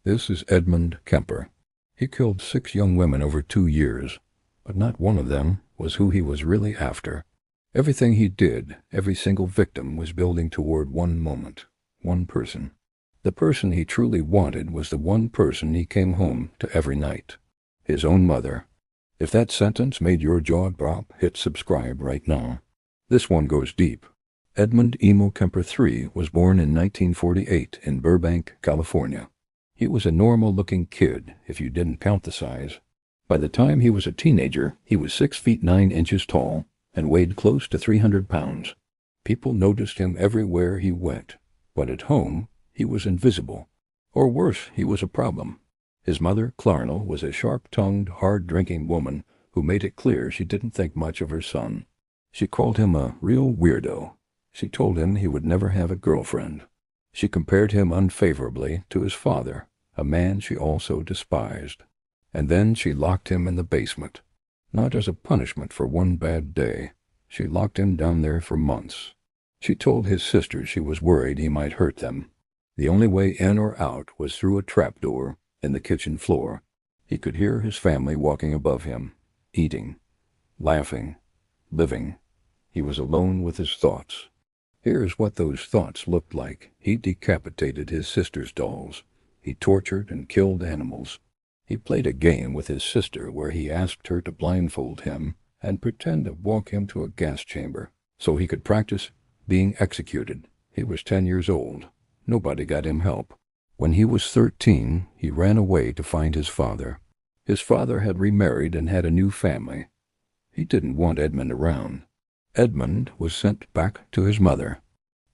This is Edmund Kemper. He killed 6 young women over 2 years, but not one of them was who he was really after. Everything he did, every single victim, was building toward one moment, one person. The person he truly wanted was the one person he came home to every night, his own mother. If that sentence made your jaw drop, hit subscribe right now. This one goes deep. Edmund Emo Kemper III was born in 1948 in Burbank, California. He was a normal-looking kid, if you didn't count the size. By the time he was a teenager, he was 6 feet 9 inches tall and weighed close to 300 pounds. People noticed him everywhere he went, but at home, he was invisible. Or worse, he was a problem. His mother, Clarnell, was a sharp-tongued, hard-drinking woman who made it clear she didn't think much of her son. She called him a real weirdo. She told him he would never have a girlfriend. She compared him unfavorably to his father, a man she also despised. And then she locked him in the basement. Not as a punishment for one bad day. She locked him down there for months. She told his sisters she was worried he might hurt them. The only way in or out was through a trapdoor in the kitchen floor. He could hear his family walking above him, eating, laughing, living. He was alone with his thoughts. Here's what those thoughts looked like. He decapitated his sister's dolls. He tortured and killed animals. He played a game with his sister where he asked her to blindfold him and pretend to walk him to a gas chamber so he could practice being executed. He was 10 years old. Nobody got him help. When he was 13, he ran away to find his father. His father had remarried and had a new family. He didn't want Edmund around. Edmund was sent back to his mother.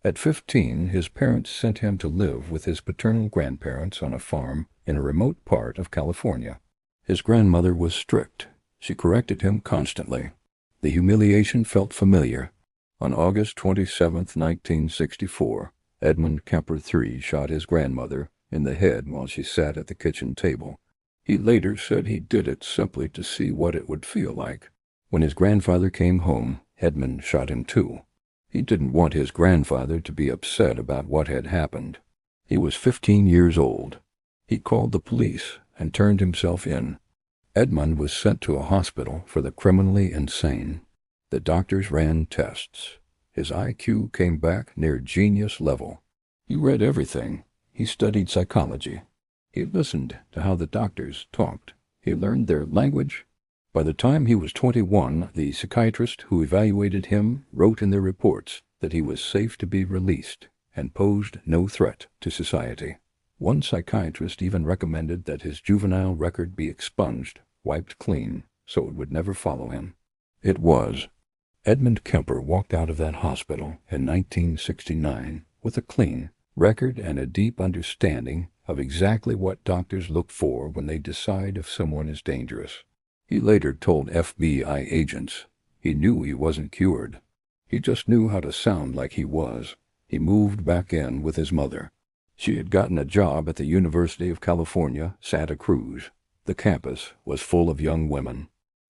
At 15, his parents sent him to live with his paternal grandparents on a farm in a remote part of California. His grandmother was strict. She corrected him constantly. The humiliation felt familiar. On August 27, 1964, Edmund Kemper III shot his grandmother in the head while she sat at the kitchen table. He later said he did it simply to see what it would feel like. When his grandfather came home, Edmund shot him too. He didn't want his grandfather to be upset about what had happened. He was 15 years old. He called the police and turned himself in. Edmund was sent to a hospital for the criminally insane. The doctors ran tests. His IQ came back near genius level. He read everything. He studied psychology. He listened to how the doctors talked. He learned their language. By the time he was 21, the psychiatrist who evaluated him wrote in their reports that he was safe to be released and posed no threat to society. One psychiatrist even recommended that his juvenile record be expunged, wiped clean, so it would never follow him. It was. Edmund Kemper walked out of that hospital in 1969 with a clean record and a deep understanding of exactly what doctors look for when they decide if someone is dangerous. He later told FBI agents he knew he wasn't cured. He just knew how to sound like he was. He moved back in with his mother. She had gotten a job at the University of California, Santa Cruz. The campus was full of young women.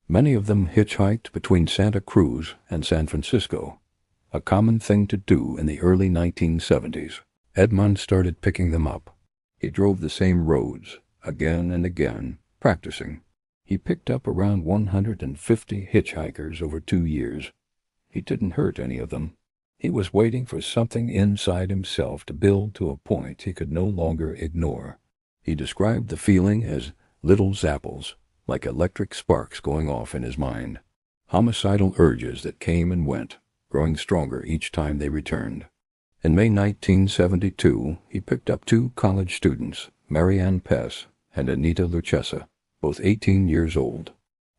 Many of them hitchhiked between Santa Cruz and San Francisco, a common thing to do in the early 1970s. Edmund started picking them up. He drove the same roads, again and again, practicing. He picked up around 150 hitchhikers over 2 years. He didn't hurt any of them. He was waiting for something inside himself to build to a point he could no longer ignore. He described the feeling as little zapples, like electric sparks going off in his mind. Homicidal urges that came and went, growing stronger each time they returned. In May 1972, he picked up 2 college students, Marianne Pess and Anita Luchessa, both 18 years old.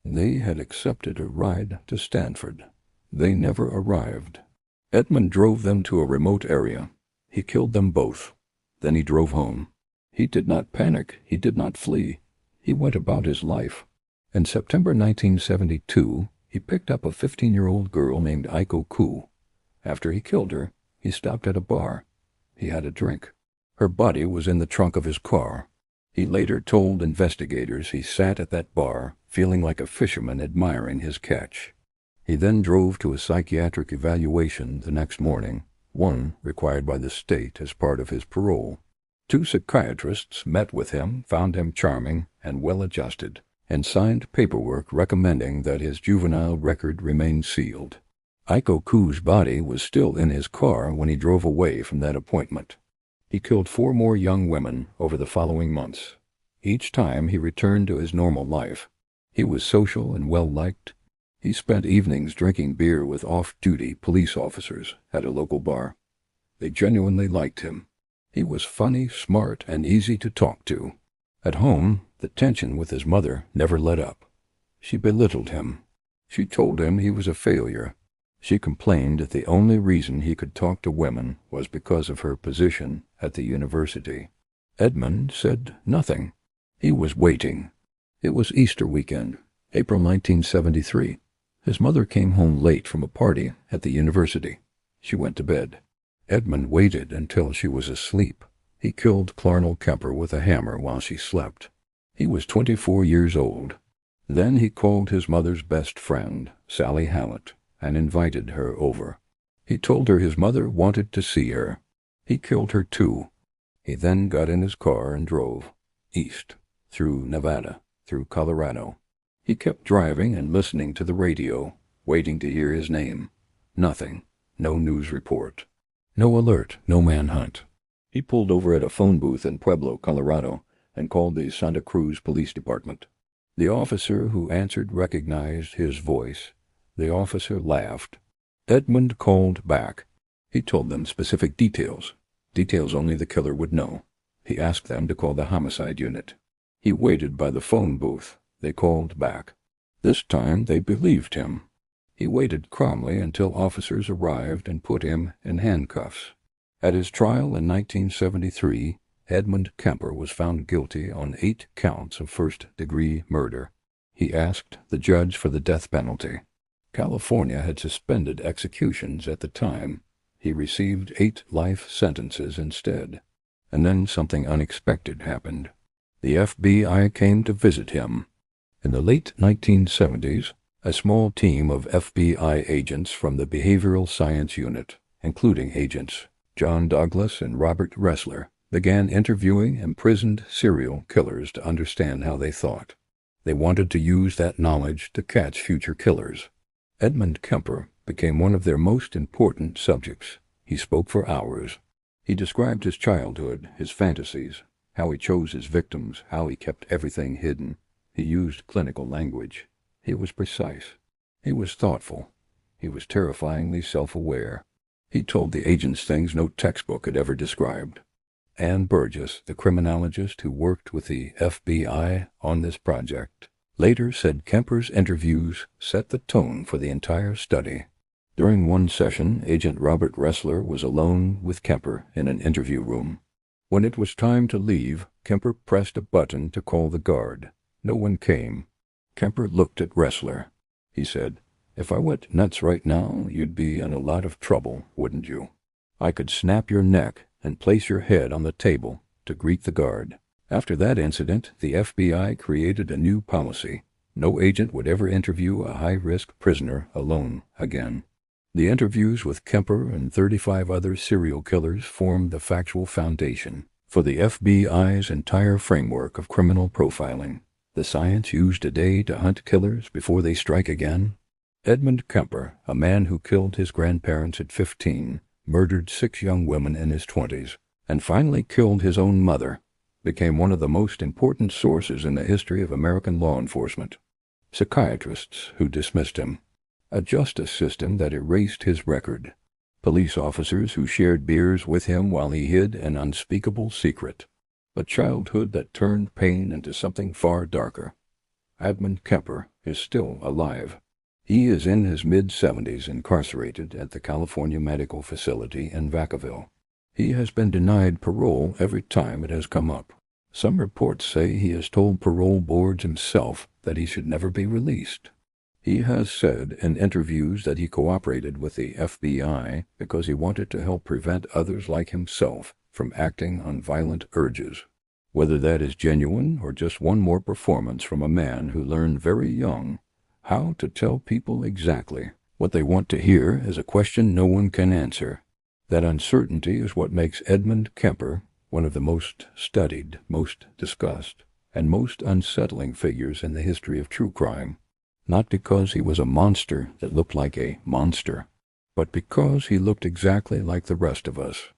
They had accepted a ride to Stanford. They never arrived. Edmund drove them to a remote area. He killed them both. Then he drove home. He did not panic. He did not flee. He went about his life. In September 1972, he picked up a 15-year-old girl named Aiko Koo. After he killed her, he stopped at a bar. He had a drink. Her body was in the trunk of his car. He later told investigators he sat at that bar, feeling like a fisherman admiring his catch. He then drove to a psychiatric evaluation the next morning, one required by the state as part of his parole. 2 psychiatrists met with him, found him charming and well-adjusted, and signed paperwork recommending that his juvenile record remain sealed. Iko Ku's body was still in his car when he drove away from that appointment. He killed 4 more young women over the following months. Each time he returned to his normal life. He was social and well-liked. He spent evenings drinking beer with off-duty police officers at a local bar. They genuinely liked him. He was funny, smart, and easy to talk to. At home, the tension with his mother never let up. She belittled him. She told him he was a failure. She complained that the only reason he could talk to women was because of her position at the university. Edmund said nothing. He was waiting. It was Easter weekend, April 1973. His mother came home late from a party at the university. She went to bed. Edmund waited until she was asleep. He killed Clarnell Kemper with a hammer while she slept. He was 24 years old. Then he called his mother's best friend, Sally Hallett, and invited her over. He told her his mother wanted to see her. He killed her too. He then got in his car and drove east, through Nevada, through Colorado. He kept driving and listening to the radio, waiting to hear his name. Nothing. No news report. No alert. No manhunt. He pulled over at a phone booth in Pueblo, Colorado, and called the Santa Cruz Police Department. The officer who answered recognized his voice. The officer laughed. Edmund called back. He told them specific details only the killer would know. He asked them to call the homicide unit. He waited by the phone booth. They called back. This time they believed him. He waited calmly until officers arrived and put him in handcuffs. At his trial in 1973, Edmund Kemper was found guilty on 8 counts of first-degree murder. He asked the judge for the death penalty. California had suspended executions at the time. He received 8 life sentences instead. And then something unexpected happened. The FBI came to visit him. In the late 1970s, a small team of FBI agents from the Behavioral Science Unit, including agents John Douglas and Robert Ressler, began interviewing imprisoned serial killers to understand how they thought. They wanted to use that knowledge to catch future killers. Edmund Kemper became one of their most important subjects. He spoke for hours. He described his childhood, his fantasies, how he chose his victims, how he kept everything hidden. He used clinical language. He was precise. He was thoughtful. He was terrifyingly self-aware. He told the agents things no textbook had ever described. Ann Burgess, the criminologist who worked with the FBI on this project, later said Kemper's interviews set the tone for the entire study. During one session, Agent Robert Ressler was alone with Kemper in an interview room. When it was time to leave, Kemper pressed a button to call the guard. No one came. Kemper looked at Ressler. He said, "If I went nuts right now, you'd be in a lot of trouble, wouldn't you? I could snap your neck and place your head on the table to greet the guard." After that incident, the FBI created a new policy. No agent would ever interview a high-risk prisoner alone again. The interviews with Kemper and 35 other serial killers formed the factual foundation for the FBI's entire framework of criminal profiling, the science used today to hunt killers before they strike again. Edmund Kemper, a man who killed his grandparents at 15, murdered 6 young women in his 20s, and finally killed his own mother, became one of the most important sources in the history of American law enforcement. Psychiatrists who dismissed him. A justice system that erased his record. Police officers who shared beers with him while he hid an unspeakable secret. A childhood that turned pain into something far darker. Edmund Kemper is still alive. He is in his mid-70s, incarcerated at the California Medical Facility in Vacaville. He has been denied parole every time it has come up. Some reports say he has told parole boards himself that he should never be released. He has said in interviews that he cooperated with the FBI because he wanted to help prevent others like himself from acting on violent urges. Whether that is genuine or just one more performance from a man who learned very young how to tell people exactly what they want to hear is a question no one can answer. That uncertainty is what makes Edmund Kemper one of the most studied, most discussed, and most unsettling figures in the history of true crime, not because he was a monster that looked like a monster, but because he looked exactly like the rest of us.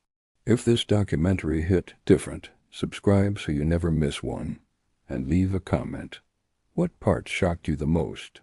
If this documentary hit different, subscribe so you never miss one, and leave a comment. What part shocked you the most?